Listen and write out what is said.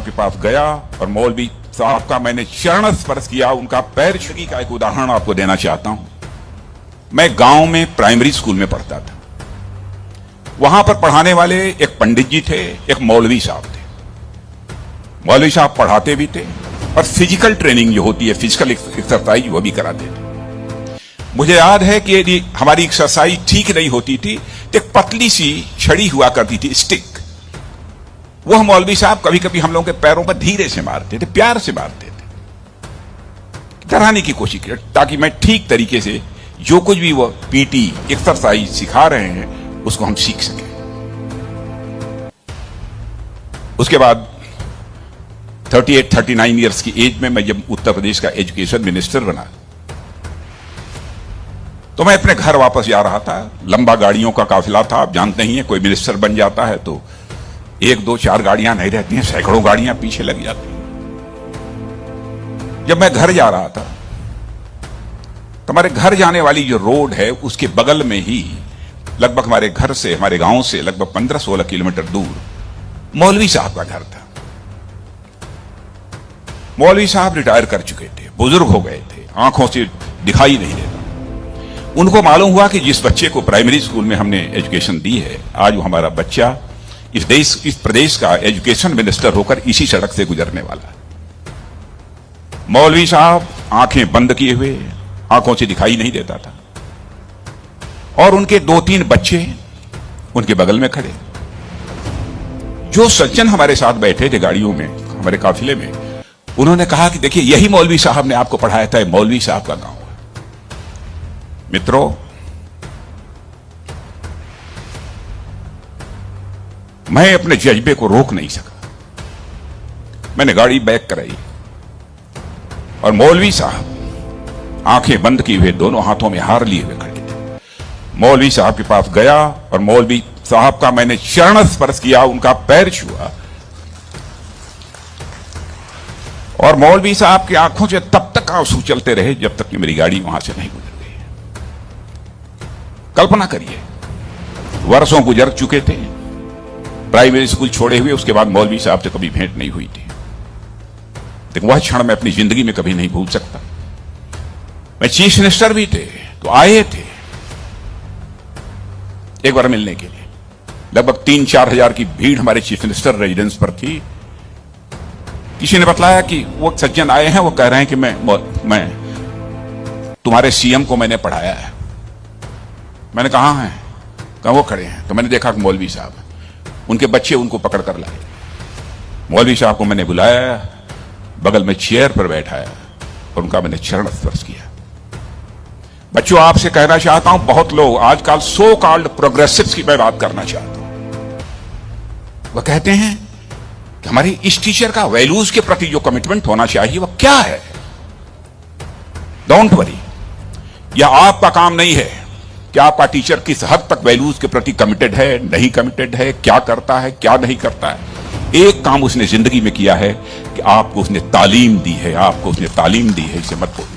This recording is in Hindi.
के पास गया और मौलवी साहब का मैंने चरण स्पर्श किया, उनका पैर छुई का एक उदाहरण आपको देना चाहता हूं। मैं गांव में प्राइमरी स्कूल में पढ़ता था। वहां पर पढ़ाने वाले एक पंडित जी थे, एक मौलवी साहब थे। मौलवी साहब पढ़ाते भी थे और फिजिकल ट्रेनिंग जो होती है, फिजिकल एक्सरसाइज, वो भी कराते थे। मुझे याद है कि यदि हमारी एक्सरसाइज ठीक नहीं होती थी तो एक पतली सी छड़ी हुआ करती थी, स्टिक। वह मौलवी साहब कभी कभी हम लोगों के पैरों पर धीरे से मारते थे, प्यार से मारते थे, डराने की कोशिश की, ताकि मैं ठीक तरीके से जो कुछ भी वो पीटी एक्सरसाइज सिखा रहे हैं उसको हम सीख सकें। उसके बाद 38-39 इयर्स की एज में मैं जब उत्तर प्रदेश का एजुकेशन मिनिस्टर बना तो मैं अपने घर वापस जा रहा था। लंबा गाड़ियों का काफिला था, आप जानते ही हैं, कोई मिनिस्टर बन जाता है तो 1, 2, 4 गाड़ियां नहीं रहती हैं, सैकड़ों गाड़ियां पीछे लग जाती हैं। जब मैं घर जा रहा था तो हमारे घर जाने वाली जो रोड है उसके बगल में ही, लगभग हमारे घर से, हमारे गांव से लगभग 15-16 किलोमीटर दूर मौलवी साहब का घर था। मौलवी साहब रिटायर कर चुके थे, बुजुर्ग हो गए थे, आंखों से दिखाई नहीं देता। उनको मालूम हुआ कि जिस बच्चे को प्राइमरी स्कूल में हमने एजुकेशन दी है, आज वो हमारा बच्चा इस प्रदेश का एजुकेशन मिनिस्टर होकर इसी सड़क से गुजरने वाला है। मौलवी साहब आंखें बंद किए हुए, आंखों से दिखाई नहीं देता था, और उनके 2-3 बच्चे उनके बगल में खड़े। जो सज्जन हमारे साथ बैठे थे गाड़ियों में, हमारे काफिले में, उन्होंने कहा कि देखिए, यही मौलवी साहब ने आपको पढ़ाया था, मौलवी साहब का गांव है। मित्रों, मैं अपने जज्बे को रोक नहीं सका। मैंने गाड़ी बैक कराई और मौलवी साहब आंखें बंद किए हुए, दोनों हाथों में हार लिए हुए खड़े थे। मौलवी साहब के पास गया और मौलवी साहब का मैंने चरण स्पर्श किया, उनका पैर छुआ, और मौलवी साहब की आंखों से तब तक आंसू चलते रहे जब तक कि मेरी गाड़ी वहां से नहीं गुजर गई। कल्पना करिए, वर्षों गुजर चुके थे, प्राइमरी स्कूल छोड़े हुए, उसके बाद मौलवी साहब से कभी भेंट नहीं हुई थी। लेकिन वह क्षण मैं अपनी जिंदगी में कभी नहीं भूल सकता। मैं चीफ मिनिस्टर भी थे तो आए थे एक बार मिलने के लिए। लगभग 3-4 हजार की भीड़ हमारे चीफ मिनिस्टर रेजिडेंस पर थी। किसी ने बतलाया कि वो सज्जन आए हैं, वो कह रहे हैं कि मैं तुम्हारे सीएम को मैंने पढ़ाया है। मैंने कहा है, कहा वो खड़े हैं। तो मैंने देखा कि मौलवी साहब, उनके बच्चे उनको पकड़ कर लाए। मौलवी साहब को मैंने बुलाया, बगल में चेयर पर बैठाया और उनका मैंने चरण स्पर्श किया। बच्चों, आपसे कहना चाहता हूं, बहुत लोग आजकल सो कॉल्ड प्रोग्रेसिव्स की मैं बात करना चाहता हूं। वह कहते हैं कि हमारी इस टीचर का वैल्यूज के प्रति जो कमिटमेंट होना चाहिए वह क्या है। डोंट वरी, यह आपका काम नहीं है कि आपका टीचर किस हद तक वैल्यूज के प्रति कमिटेड है, नहीं कमिटेड है, क्या करता है, क्या नहीं करता है। एक काम उसने जिंदगी में किया है कि आपको उसने तालीम दी है, आपको उसने तालीम दी है, इसे मत भूलिए।